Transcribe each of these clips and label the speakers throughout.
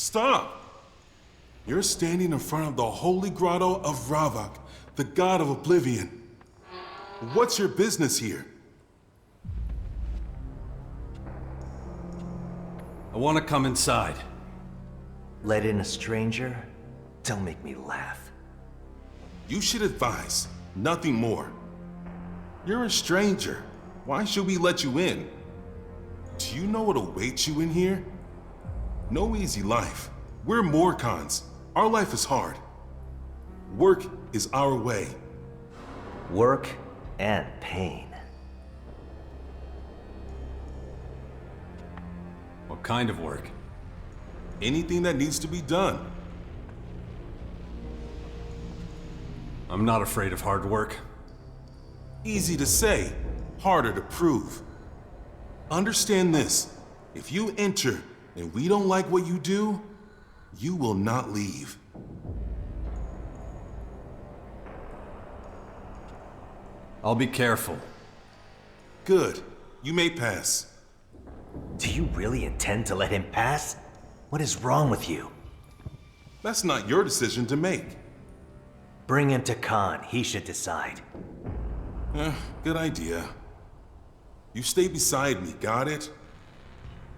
Speaker 1: Stop! You're standing in front of the holy grotto of Ravak, the god of oblivion. What's your business here?
Speaker 2: I want to come inside.
Speaker 3: Let in a stranger? Don't make me laugh.
Speaker 1: You should advise, nothing more. You're a stranger. Why should we let you in? Do you know what awaits you in here? No easy life. We're Morcons. Our life is hard. Work is our way.
Speaker 3: Work and pain.
Speaker 2: What kind of work?
Speaker 1: Anything that needs to be done.
Speaker 2: I'm not afraid of hard work.
Speaker 1: Easy to say, harder to prove. Understand this. If you enter and we don't like what you do, you will not leave.
Speaker 2: I'll be careful.
Speaker 1: Good. You may pass.
Speaker 3: Do you really intend to let him pass? What is wrong with you?
Speaker 1: That's not your decision to make.
Speaker 3: Bring him to Khan. He should decide.
Speaker 1: Good idea. You stay beside me, got it?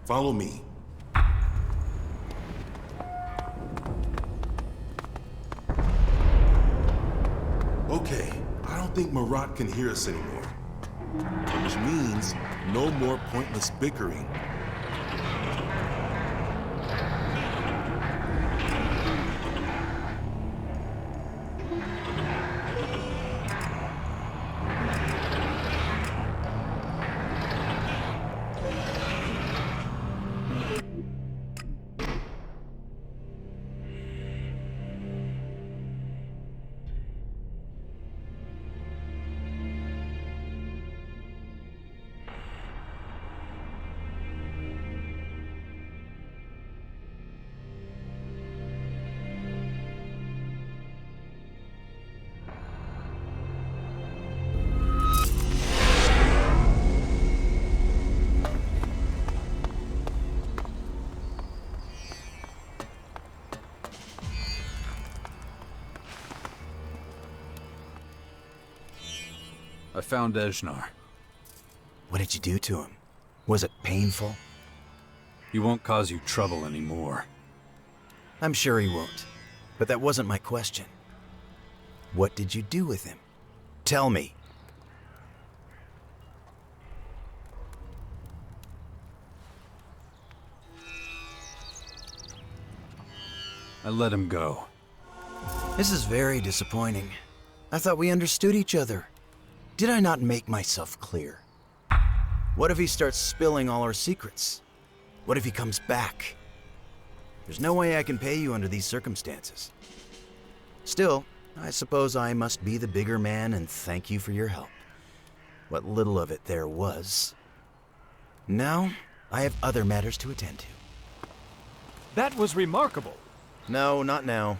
Speaker 1: Follow me. Okay, I don't think Marat can hear us anymore. Which means no more pointless bickering.
Speaker 2: I found Ejnar.
Speaker 4: What did you do to him? Was it painful?
Speaker 2: He won't cause you trouble anymore.
Speaker 4: I'm sure he won't. But that wasn't my question. What did you do with him? Tell me.
Speaker 2: I let him go.
Speaker 4: This is very disappointing. I thought we understood each other. Did I not make myself clear? What if he starts spilling all our secrets? What if he comes back? There's no way I can pay you under these circumstances. Still, I suppose I must be the bigger man and thank you for your help. What little of it there was. Now, I have other matters to attend to.
Speaker 5: That was remarkable.
Speaker 4: No, not now.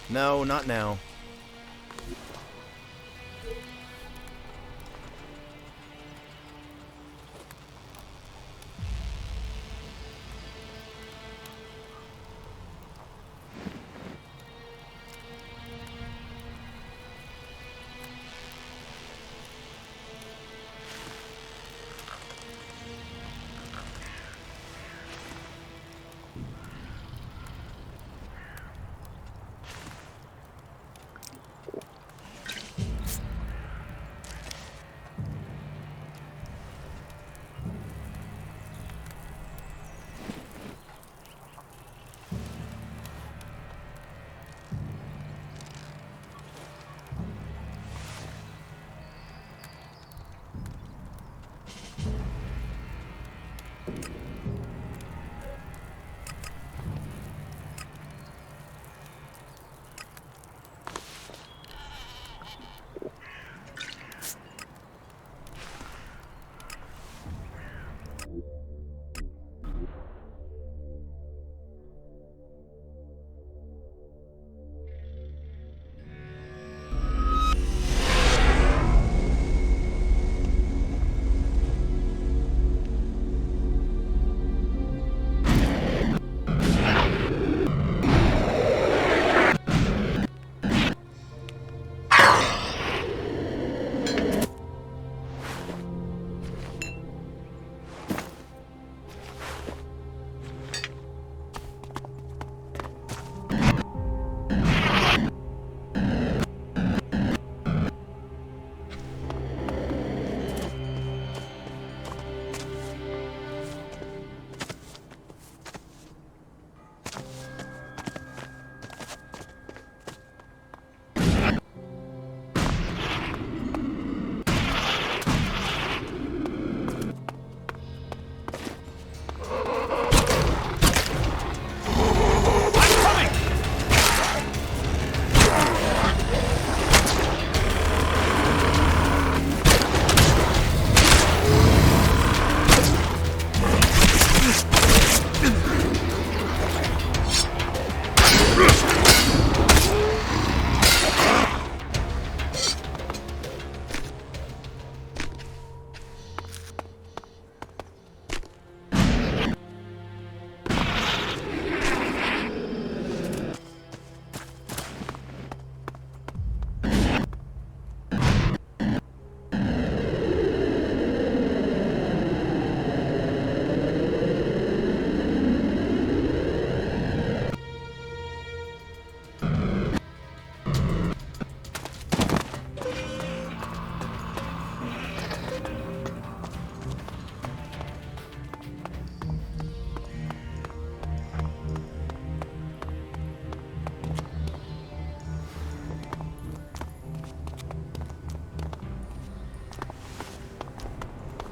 Speaker 4: No, not now.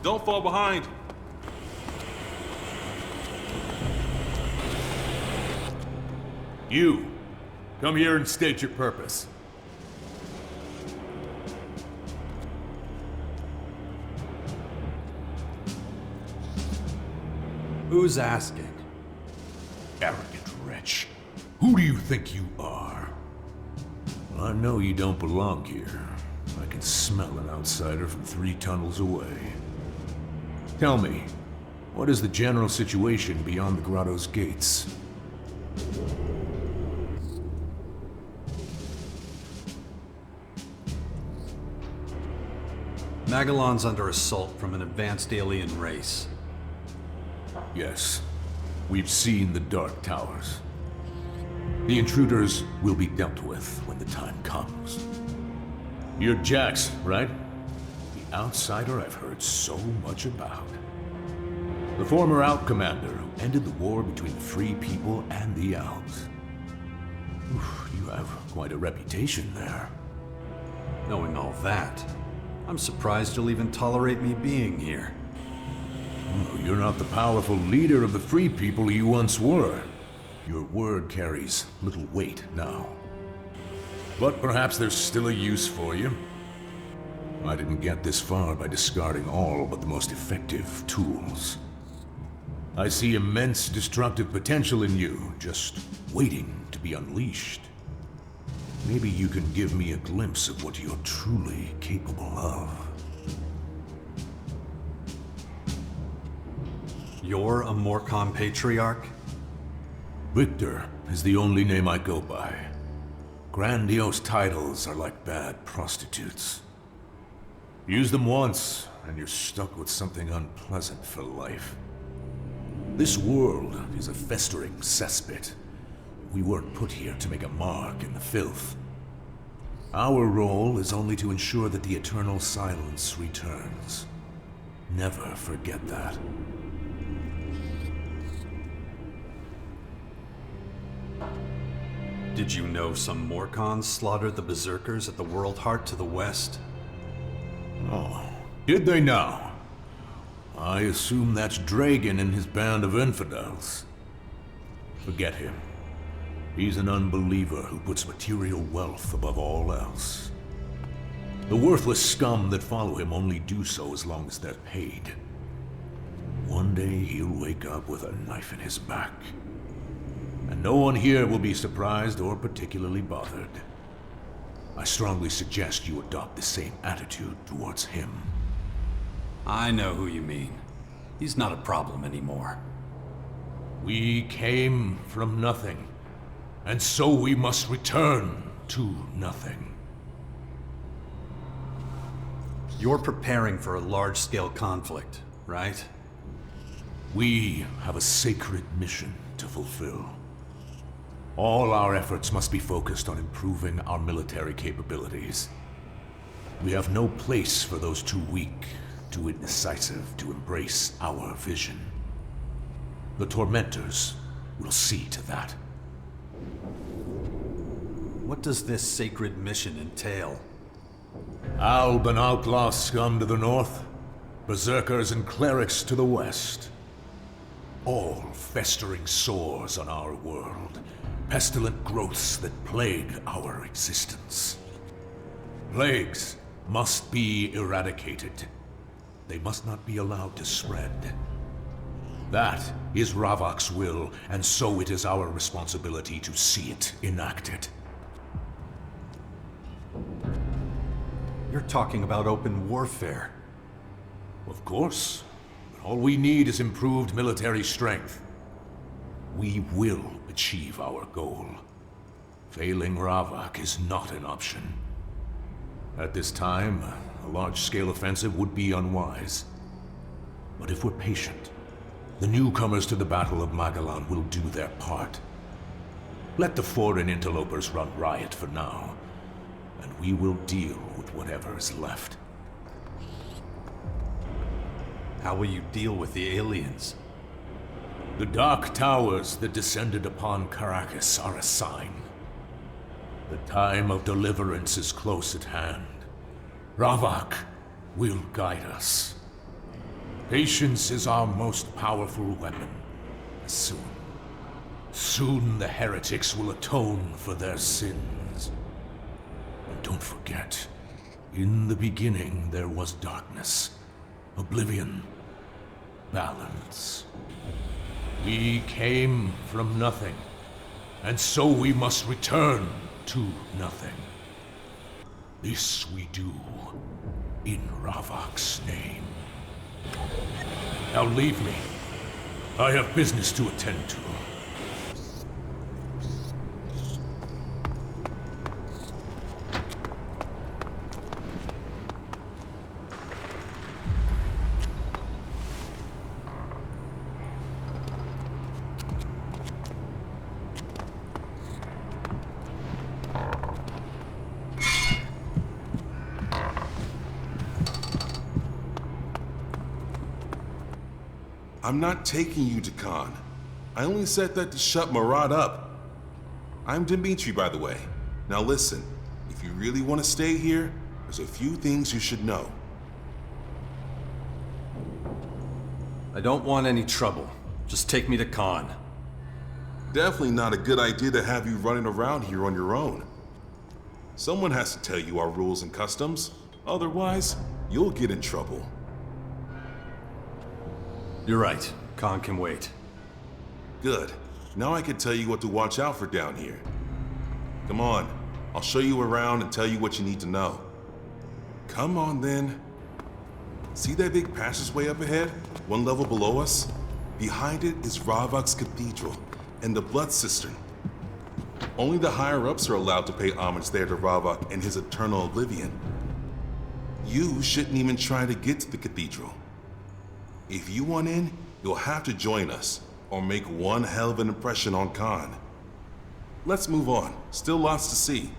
Speaker 1: Don't fall behind.
Speaker 6: You, come here and state your purpose.
Speaker 2: Who's asking?
Speaker 6: Arrogant wretch. Who do you think you are? I know you don't belong here. I can smell an outsider from 3 tunnels away. Tell me, what is the general situation beyond the grotto's gates?
Speaker 2: Magellan's under assault from an advanced alien race.
Speaker 6: Yes, we've seen the Dark Towers. The intruders will be dealt with when the time comes. You're Jax, right? The outsider I've heard so much about. The former Out Commander who ended the war between the Free People and the Elves. Oof, you have quite a reputation there.
Speaker 2: Knowing all that, I'm surprised you'll even tolerate me being here.
Speaker 6: Oh, you're not the powerful leader of the Free People you once were. Your word carries little weight now. But perhaps there's still a use for you. I didn't get this far by discarding all but the most effective tools. I see immense destructive potential in you, just waiting to be unleashed. Maybe you can give me a glimpse of what you're truly capable of.
Speaker 2: You're a Morcon patriarch?
Speaker 6: Victor is the only name I go by. Grandiose titles are like bad prostitutes. Use them once, and you're stuck with something unpleasant for life. This world is a festering cesspit. We weren't put here to make a mark in the filth. Our role is only to ensure that the eternal silence returns. Never forget that.
Speaker 2: Did you know some Morcons slaughtered the Berserkers at the World Heart to the west?
Speaker 6: Oh, did they now? I assume that's Dragon and his band of infidels. Forget him. He's an unbeliever who puts material wealth above all else. The worthless scum that follow him only do so as long as they're paid. One day he'll wake up with a knife in his back. And no one here will be surprised or particularly bothered. I strongly suggest you adopt the same attitude towards him.
Speaker 2: I know who you mean. He's not a problem anymore.
Speaker 6: We came from nothing, and so we must return to nothing.
Speaker 2: You're preparing for a large-scale conflict, right?
Speaker 6: We have a sacred mission to fulfill. All our efforts must be focused on improving our military capabilities. We have no place for those too weak, too indecisive to embrace our vision. The Tormentors will see to that.
Speaker 2: does this sacred mission entail?
Speaker 6: Alb and outlaw scum to the north, berserkers and clerics to the west. All festering sores on our world, pestilent growths that plague our existence. Plagues must be eradicated. They must not be allowed to spread. That is Ravok's will, and so it is our responsibility to see it enacted.
Speaker 2: You're talking about open warfare.
Speaker 6: Of course. But all we need is improved military strength. We will achieve our goal. Failing Ravok is not an option. At this time, a large-scale offensive would be unwise. But if we're patient, the newcomers to the Battle of Magalan will do their part. Let the foreign interlopers run riot for now, and we will deal with whatever is left.
Speaker 2: How will you deal with the aliens?
Speaker 6: The Dark Towers that descended upon Caracas are a sign. The time of deliverance is close at hand. Ravok will guide us. Patience is our most powerful weapon. Soon the heretics will atone for their sins. And don't forget, in the beginning there was darkness, oblivion, balance. We came from nothing, and so we must return to nothing. This we do in Ravok's name. Now leave me. I have business to attend to.
Speaker 1: I'm not taking you to Khan. I only said that to shut Murad up. I'm Dimitri, by the way. Now listen, if you really want to stay here, there's a few things you should know.
Speaker 2: I don't want any trouble. Just take me to Khan.
Speaker 1: Definitely not a good idea to have you running around here on your own. Someone has to tell you our rules and customs. Otherwise, you'll get in trouble.
Speaker 2: You're right. Khan can wait.
Speaker 1: Good. Now I can tell you what to watch out for down here. Come on, I'll show you around and tell you what you need to know. Come on then. See that big passageway up ahead, one level below us? Behind it is Ravok's Cathedral and the Blood Cistern. Only the higher-ups are allowed to pay homage there to Ravok and his eternal oblivion. You shouldn't even try to get to the cathedral. If you want in, you'll have to join us, or make one hell of an impression on Khan. Let's move on. Still lots to see.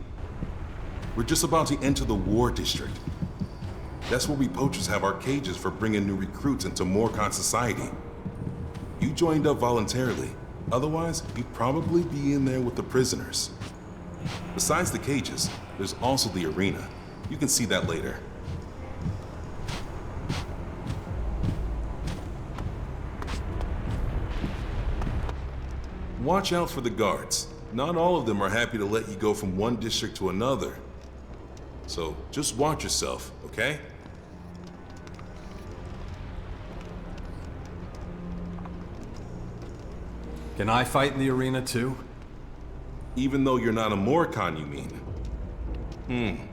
Speaker 1: We're just about to enter the War District. That's where we poachers have our cages for bringing new recruits into Morcon society. You joined up voluntarily. Otherwise, you'd probably be in there with the prisoners. Besides the cages, there's also the arena. You can see that later. Watch out for the guards. Not all of them are happy to let you go from one district to another. So just watch yourself, okay?
Speaker 2: Can I fight in the arena too?
Speaker 1: Even though you're not a Morcon, you mean?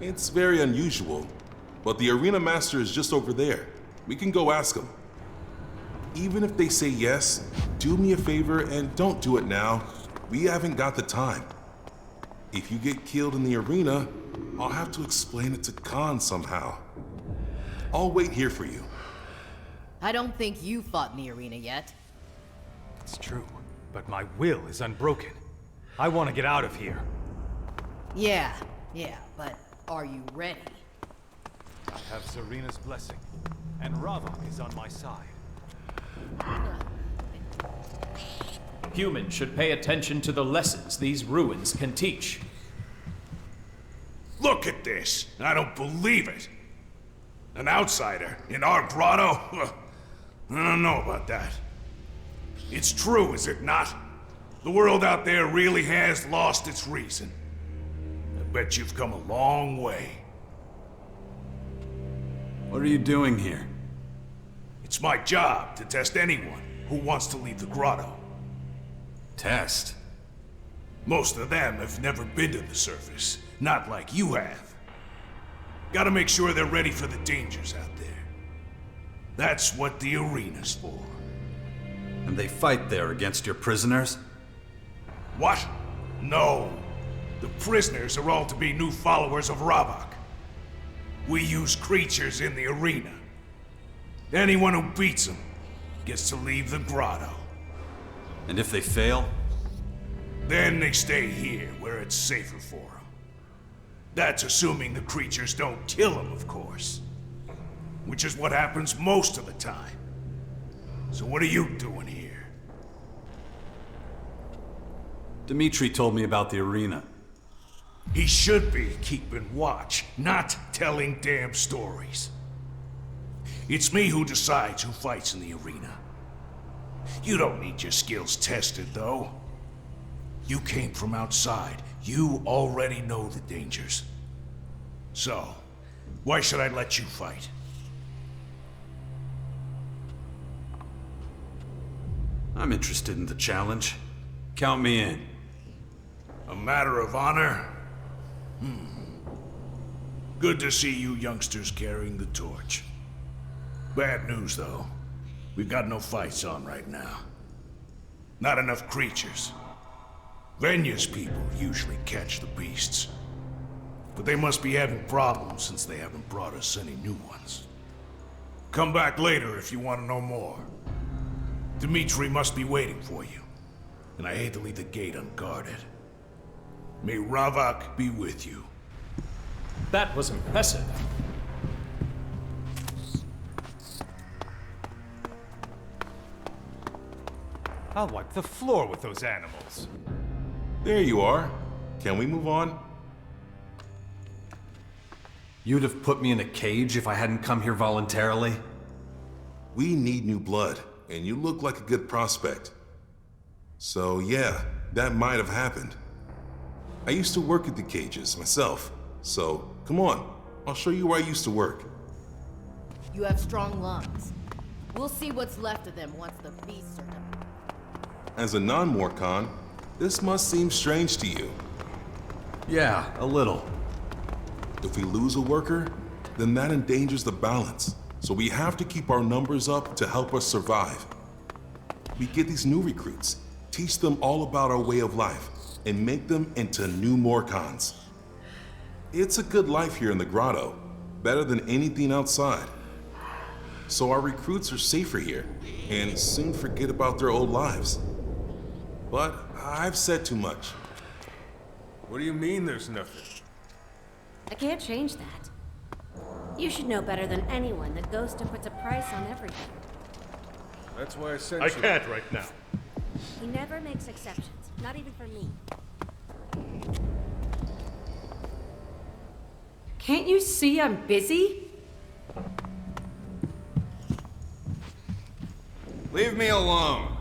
Speaker 1: It's very unusual. But the arena master is just over there. We can go ask him. Even if they say yes, do me a favor and don't do it now. We haven't got the time. If you get killed in the arena, I'll have to explain it to Khan somehow. I'll wait here for you.
Speaker 7: I don't think you fought in the arena yet.
Speaker 5: It's true, but my will is unbroken. I want to get out of here.
Speaker 7: Yeah, but are you ready?
Speaker 5: I have Serena's blessing, and Ravok is on my side.
Speaker 8: Humans should pay attention to the lessons these ruins can teach. Look at this. I don't believe it. An outsider in our grotto? I don't know about that. It's true, is it not? The world out there really has lost its reason. I bet you've come a long way.
Speaker 2: What are you doing here?
Speaker 8: It's my job to test anyone who wants to leave the grotto.
Speaker 2: Test?
Speaker 8: Most of them have never been to the surface, not like you have. Gotta make sure they're ready for the dangers out there. That's what the arena's for.
Speaker 2: And they fight there against your prisoners?
Speaker 8: What? No. The prisoners are all to be new followers of Ravak. We use creatures in the arena. Anyone who beats them gets to leave the grotto.
Speaker 2: And if they fail?
Speaker 8: Then they stay here, where it's safer for them. That's assuming the creatures don't kill them, of course. Which is what happens most of the time. So what are you doing here?
Speaker 2: Dmitri told me about the arena.
Speaker 8: He should be keeping watch, not telling damn stories. It's me who decides who fights in the arena. You don't need your skills tested, though. You came from outside. You already know the dangers. So, why should I let you fight?
Speaker 2: I'm interested in the challenge. Count me in.
Speaker 8: A matter of honor? Good to see you youngsters carrying the torch. Bad news, though. We've got no fights on right now. Not enough creatures. Venya's people usually catch the beasts. But they must be having problems since they haven't brought us any new ones. Come back later if you want to know more. Dmitri must be waiting for you. And I hate to leave the gate unguarded. May Ravak be with you.
Speaker 5: That was impressive. I'll wipe the floor with those animals.
Speaker 1: There you are. Can we move on?
Speaker 2: You'd have put me in a cage if I hadn't come here voluntarily?
Speaker 1: We need new blood, and you look like a good prospect. So yeah, that might have happened. I used to work at the cages myself, so come on, I'll show you where I used to work.
Speaker 7: You have strong lungs. We'll see what's left of them once the beasts are done.
Speaker 1: As a non-Morcon, this must seem strange to you.
Speaker 2: Yeah, a little.
Speaker 1: If we lose a worker, then that endangers the balance. So we have to keep our numbers up to help us survive. We get these new recruits, teach them all about our way of life, and make them into new Morcons. It's a good life here in the grotto, better than anything outside. So our recruits are safer here, and soon forget about their old lives. But I've said too much.
Speaker 9: What do you mean there's nothing?
Speaker 10: I can't change that. You should know better than anyone that Ghost puts a price on everything.
Speaker 9: That's why I sent
Speaker 5: I
Speaker 9: you.
Speaker 5: can't right now.
Speaker 10: He never makes exceptions, not even for me.
Speaker 11: Can't you see I'm busy?
Speaker 9: Leave me alone.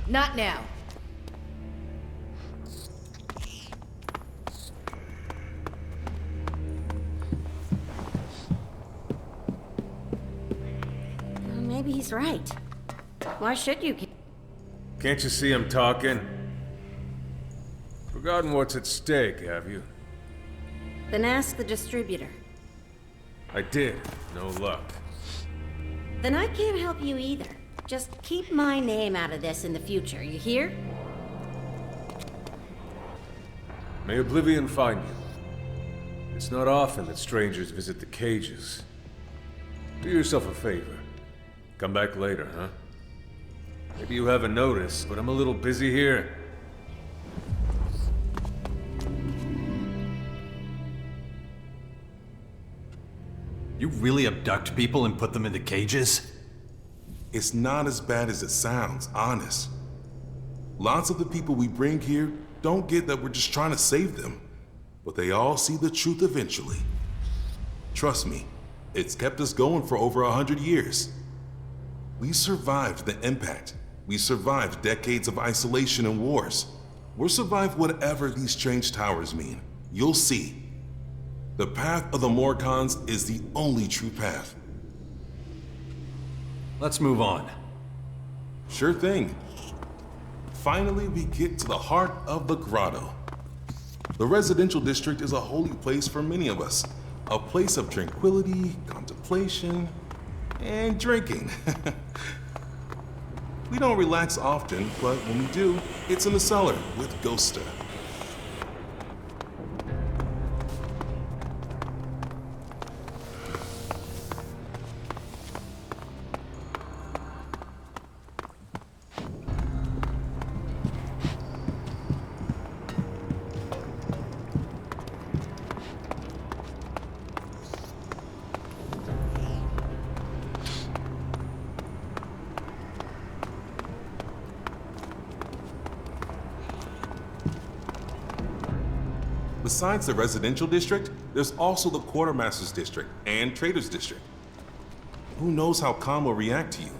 Speaker 7: Not now.
Speaker 10: Well, maybe he's right. Why should you keep...
Speaker 9: Can't you see I'm talking? Forgotten what's at stake, have you?
Speaker 10: Then ask the distributor.
Speaker 9: I did. No luck.
Speaker 10: Then I can't help you either. Just keep my name out of this in the future, you hear?
Speaker 9: May oblivion find you. It's not often that strangers visit the cages. Do yourself a favor. Come back later, huh? Maybe you haven't noticed, but I'm a little busy here.
Speaker 2: You really abduct people and put them into cages?
Speaker 1: It's not as bad as it sounds, honest. Lots of the people we bring here don't get that we're just trying to save them, but they all see the truth eventually. Trust me, it's kept us going for over 100 years. We survived the impact. We survived decades of isolation and wars. We'll survive whatever these strange towers mean. You'll see. The path of the Morcons is the only true path.
Speaker 2: Let's move on.
Speaker 1: Sure thing. Finally, we get to the heart of the grotto. The residential district is a holy place for many of us. A place of tranquility, contemplation, and drinking. We don't relax often, but when we do, it's in the cellar with Ghosta. Besides the residential district, there's also the quartermaster's district and trader's district. Who knows how Khan will react to you?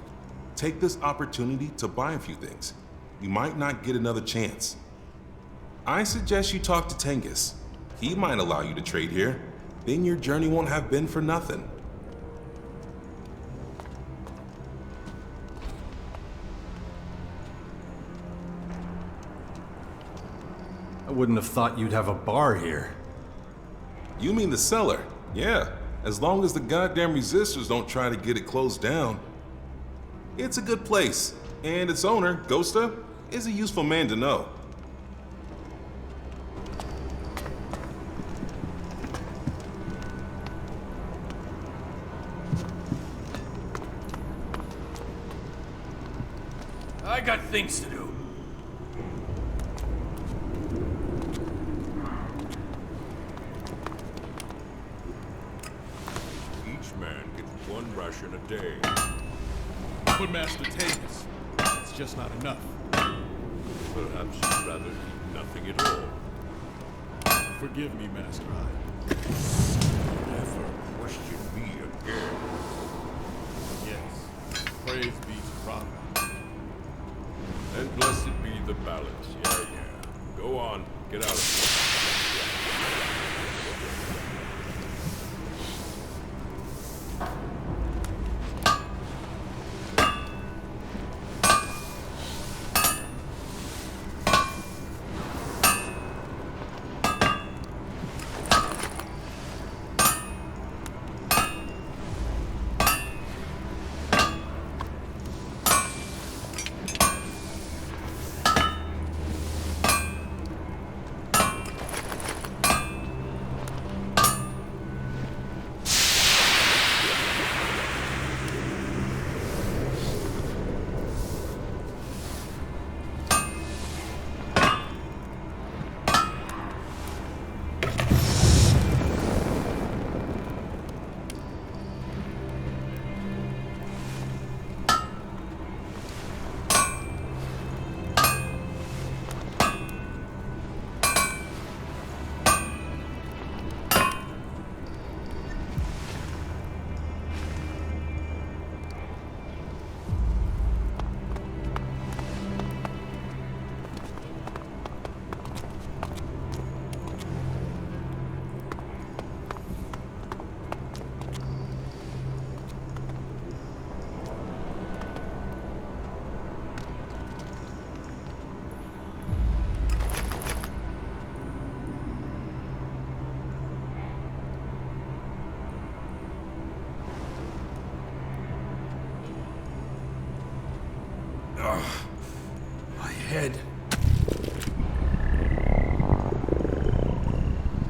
Speaker 1: Take this opportunity to buy a few things. You might not get another chance. I suggest you talk to Tengus. He might allow you to trade here. Then your journey won't have been for nothing.
Speaker 2: I wouldn't have thought you'd have a bar here.
Speaker 1: You mean the cellar? Yeah, as long as the goddamn resistors don't try to get it closed down. It's a good place, and its owner, Ghosta, is a useful man to know.
Speaker 8: I got things to do.
Speaker 12: Ration a day. But Master Tengus, it's just not enough. Perhaps you'd rather eat nothing at all. Forgive me, Master Ii.
Speaker 8: Never question me again.
Speaker 12: Yes. Praise be to Rama.
Speaker 8: And blessed be the balance. Yeah. Go on. Get out of here.
Speaker 2: My head.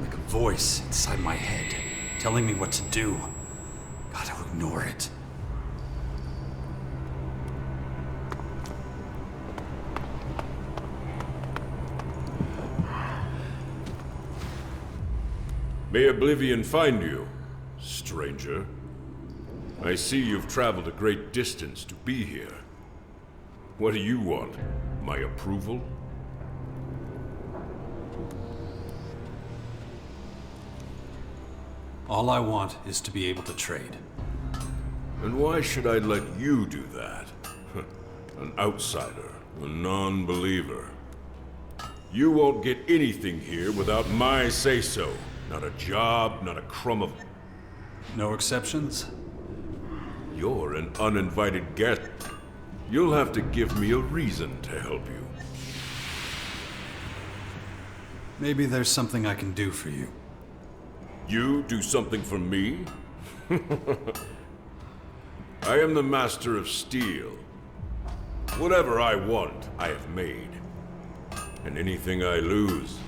Speaker 2: Like a voice inside my head, telling me what to do. Gotta ignore it.
Speaker 9: May oblivion find you, stranger. I see you've traveled a great distance to be here. What do you want? My approval?
Speaker 2: All I want is to be able to trade.
Speaker 9: And why should I let you do that? An outsider, a non-believer. You won't get anything here without my say-so. Not a job, not a crumb of...
Speaker 2: No exceptions?
Speaker 9: You're an uninvited guest. You'll have to give me a reason to help you.
Speaker 2: Maybe there's something I can do for you.
Speaker 9: You do something for me? I am the master of steel. Whatever I want, I have made. And anything I lose,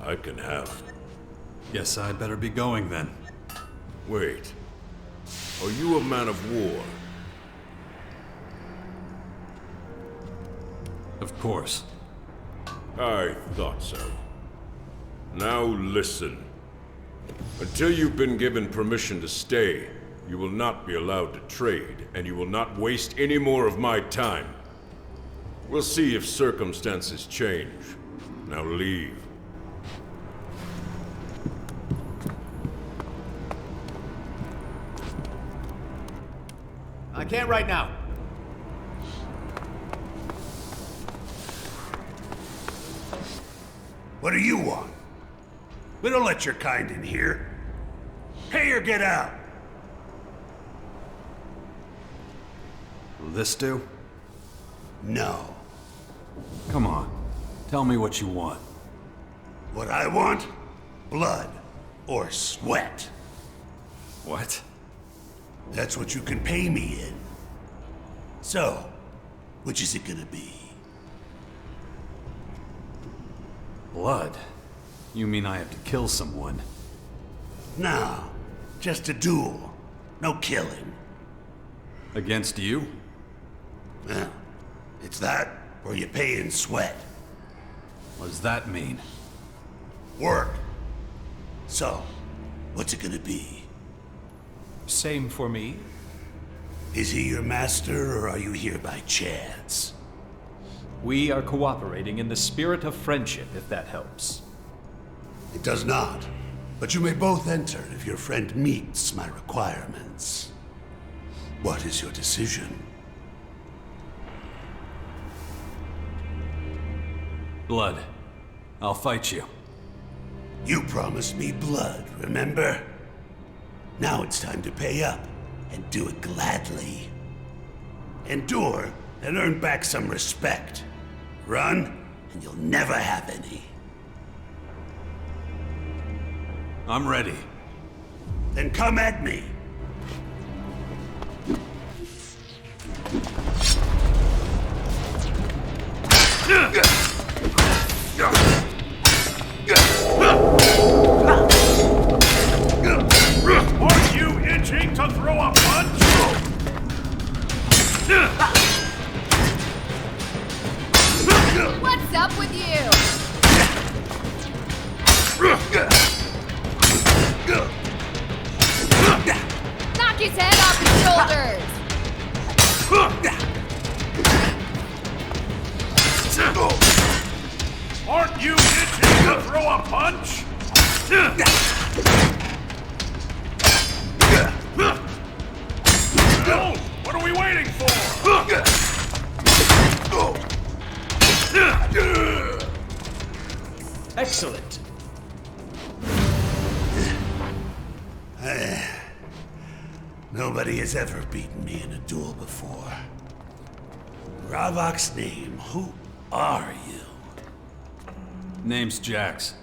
Speaker 9: I can have.
Speaker 2: Guess I'd better be going then.
Speaker 9: Wait. Are you a man of war?
Speaker 2: Of course.
Speaker 9: I thought so. Now listen. Until you've been given permission to stay, you will not be allowed to trade, and you will not waste any more of my time. We'll see if circumstances change. Now leave.
Speaker 8: I can't right now. What do you want? We don't let your kind in here. Pay or get out.
Speaker 2: Will this do?
Speaker 8: No.
Speaker 2: Come on. Tell me what you want.
Speaker 8: What I want? Blood or sweat.
Speaker 2: What?
Speaker 8: That's what you can pay me in. So, which is it gonna be?
Speaker 2: Blood? You mean I have to kill someone?
Speaker 8: No, just a duel. No killing.
Speaker 2: Against you?
Speaker 8: Well, it's that, or you pay in sweat.
Speaker 2: What does that mean?
Speaker 8: Work. So, what's it gonna be?
Speaker 5: Same for me.
Speaker 8: Is he your master, or are you here by chance?
Speaker 5: We are cooperating in the spirit of friendship, if that helps.
Speaker 8: It does not. But you may both enter if your friend meets my requirements. What is your decision?
Speaker 2: Blood. I'll fight you.
Speaker 8: You promised me blood, remember? Now it's time to pay up, and do it gladly. Endure, and earn back some respect. Run, and you'll never have any.
Speaker 2: I'm ready.
Speaker 8: Then come at me.
Speaker 5: Are you itching to throw a punch?
Speaker 7: What's up with you? Knock his head off his shoulders!
Speaker 5: Aren't you itching to throw a punch? No! What are we waiting for?
Speaker 8: Excellent. Nobody has ever beaten me in a duel before. Ravok's name, who are you?
Speaker 2: Name's Jax.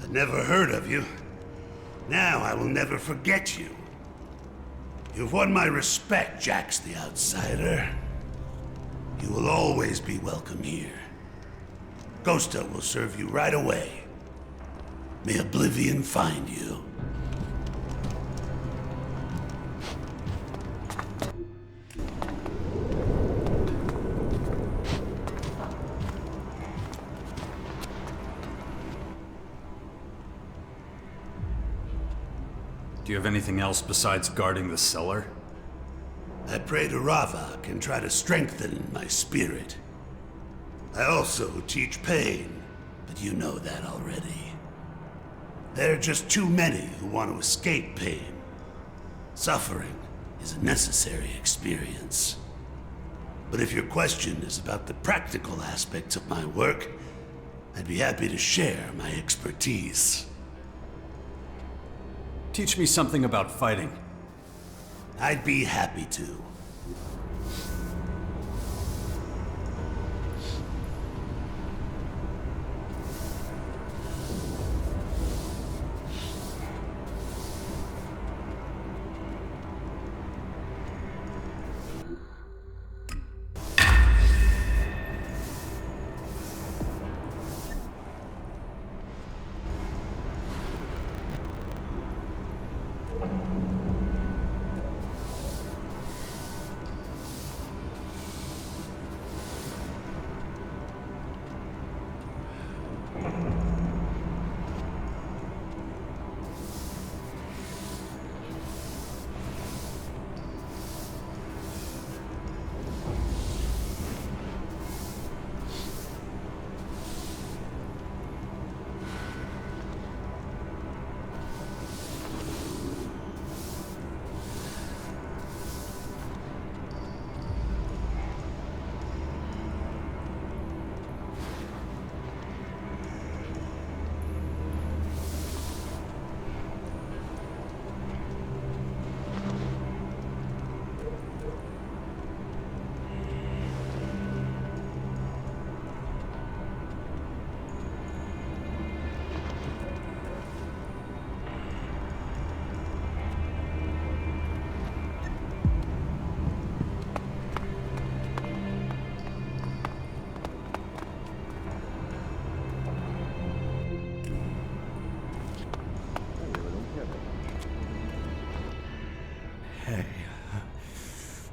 Speaker 8: I've never heard of you. Now I will never forget you. You've won my respect, Jax the Outsider. You will always be welcome here. Ghosta will serve you right away. May oblivion find you.
Speaker 2: you have anything else besides guarding the cellar?
Speaker 13: I pray to Ravak and try to strengthen my spirit. I also teach pain, but you know that already. There are just too many who want to escape pain. Suffering is a necessary experience. But if your question is about the practical aspects of my work, I'd be happy to share my expertise.
Speaker 2: Teach me something about fighting.
Speaker 13: I'd be happy to.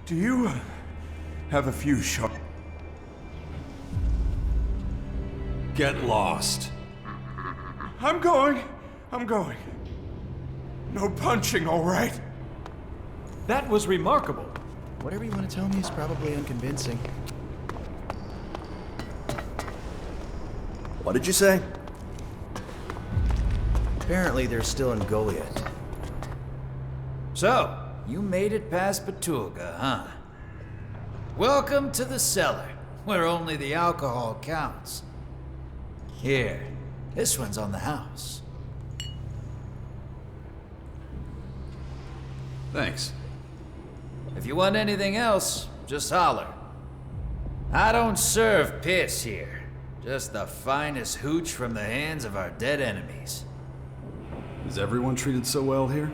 Speaker 14: Do you have a few shots?
Speaker 2: Get lost.
Speaker 14: I'm going. No punching, all right?
Speaker 5: That was remarkable.
Speaker 4: Whatever you want to tell me is probably unconvincing.
Speaker 3: What did you say?
Speaker 4: Apparently they're still in Goliath.
Speaker 15: So, you made it past Betulga, huh? Welcome to the cellar, where only the alcohol counts. Here, this one's on the house.
Speaker 2: Thanks.
Speaker 15: If you want anything else, just holler. I don't serve piss here. Just the finest hooch from the hands of our dead enemies.
Speaker 2: Is everyone treated so well here?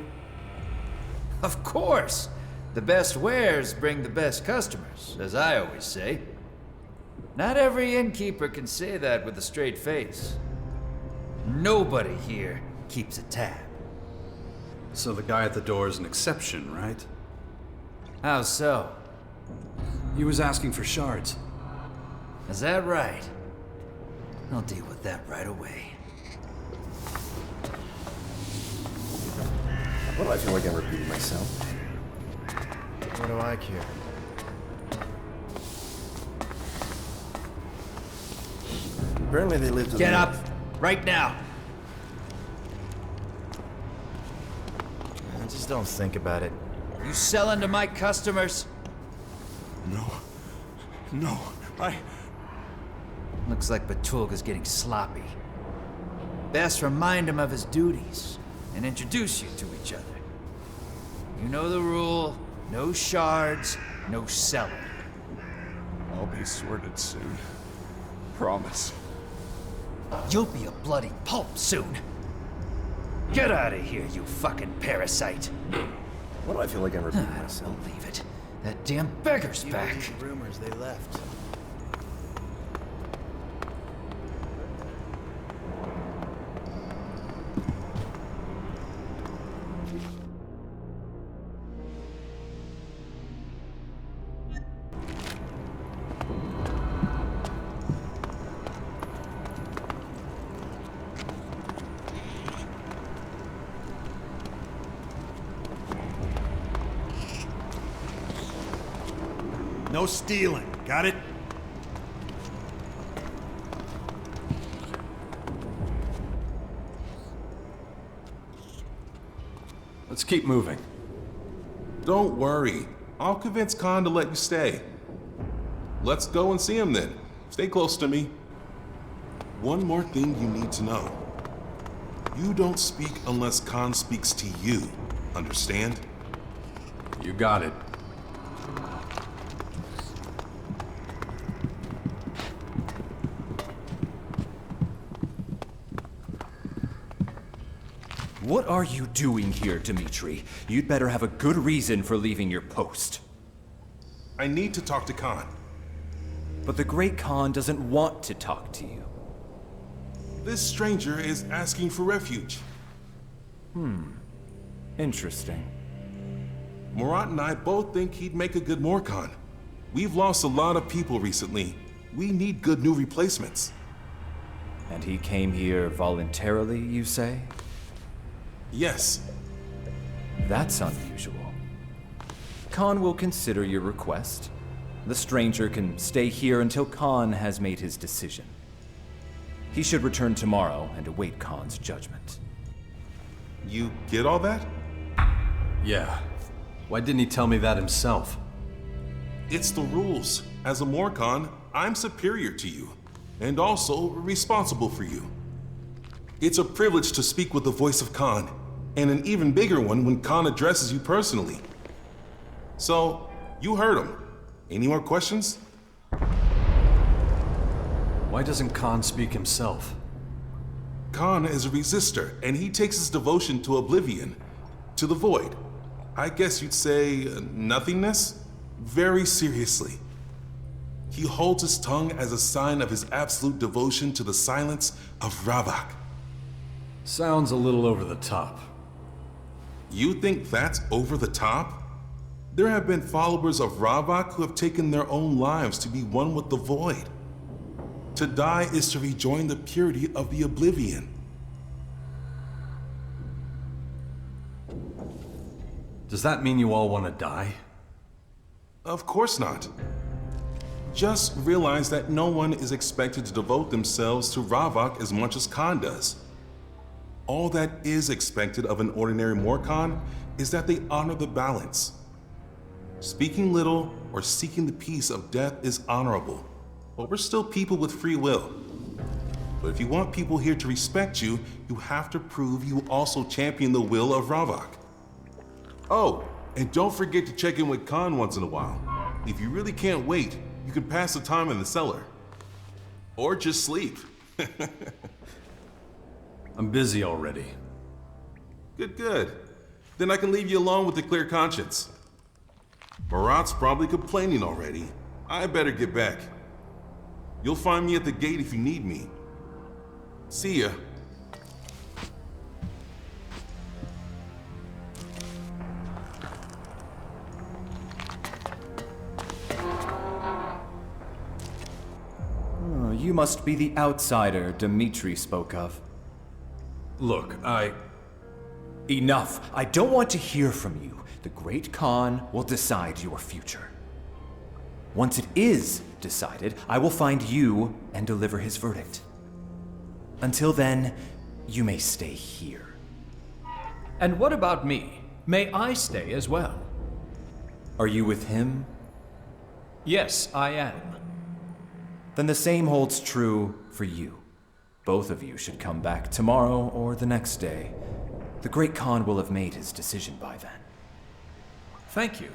Speaker 15: Of course! The best wares bring the best customers, as I always say. Not every innkeeper can say that with a straight face. Nobody here keeps a tab.
Speaker 2: So the guy at the door is an exception, right?
Speaker 15: How so?
Speaker 2: He was asking for shards.
Speaker 15: Is that right? I'll deal with that right away.
Speaker 3: What do I feel like I'm repeating myself?
Speaker 4: What do I care?
Speaker 3: Apparently they live to
Speaker 15: Get up! Right now!
Speaker 4: Just don't think about it.
Speaker 15: You selling to my customers?
Speaker 14: No,
Speaker 15: Looks like Betulga's getting sloppy. Best remind him of his duties and introduce you to each other. You know the rule, no shards, no selling.
Speaker 14: I'll be sorted soon. Promise.
Speaker 15: You'll be a bloody pulp soon. Get out of here, you fucking parasite.
Speaker 3: What do I feel like I'm repeating
Speaker 15: I
Speaker 3: myself?
Speaker 15: don't believe it. That damn beggar's back.
Speaker 4: Rumors they left.
Speaker 14: No stealing, got it?
Speaker 2: Let's keep moving.
Speaker 1: Don't worry. I'll convince Khan to let you stay. Let's go and see him then. Stay close to me. One more thing you need to know. You don't speak unless Khan speaks to you. Understand?
Speaker 2: You got it.
Speaker 16: What are you doing here, Dmitri? You'd better have a good reason for leaving your post.
Speaker 1: I need to talk to Khan.
Speaker 16: But the Great Khan doesn't want to talk to you.
Speaker 1: This stranger is asking for refuge.
Speaker 16: Interesting.
Speaker 1: Murat and I both think he'd make a good Morkhan. We've lost a lot of people recently. We need good new replacements.
Speaker 16: And he came here voluntarily, you say?
Speaker 1: Yes.
Speaker 16: That's unusual. Khan will consider your request. The stranger can stay here until Khan has made his decision. He should return tomorrow and await Khan's judgment.
Speaker 1: You get all that?
Speaker 2: Yeah. Why didn't he tell me that himself?
Speaker 1: It's the rules. As a Morkhan, I'm superior to you, and also responsible for you. It's a privilege to speak with the voice of Khan, and an even bigger one when Khan addresses you personally. So, you heard him. Any more questions?
Speaker 2: Why doesn't Khan speak himself?
Speaker 1: Khan is a resistor, and he takes his devotion to oblivion, to the void. I guess you'd say nothingness? Very seriously. He holds his tongue as a sign of his absolute devotion to the silence of Ravak.
Speaker 2: Sounds a little over the top.
Speaker 1: You think that's over the top? There have been followers of Ravak who have taken their own lives to be one with the void. To die is to rejoin the purity of the oblivion.
Speaker 2: Does that mean you all want to die?
Speaker 1: Of course not. Just realize that no one is expected to devote themselves to Ravak as much as Khan does. All that is expected of an ordinary Morkhan is that they honor the balance. Speaking little or seeking the peace of death is honorable, but we're still people with free will. But if you want people here to respect you, you have to prove you also champion the will of Ravak. Oh, and don't forget to check in with Khan once in a while. If you really can't wait, you can pass the time in the cellar. Or just sleep.
Speaker 2: I'm busy already.
Speaker 1: Good. Then I can leave you alone with a clear conscience. Murat's probably complaining already. I better get back. You'll find me at the gate if you need me. See ya.
Speaker 16: You must be the outsider Dmitri spoke of.
Speaker 2: Look,
Speaker 16: Enough! I don't want to hear from you. The Great Khan will decide your future. Once it is decided, I will find you and deliver his verdict. Until then, you may stay here.
Speaker 5: And what about me? May I stay as well?
Speaker 16: Are you with him?
Speaker 5: Yes, I am.
Speaker 16: Then the same holds true for you. Both of you should come back tomorrow or the next day. The Great Khan will have made his decision by then.
Speaker 5: Thank you.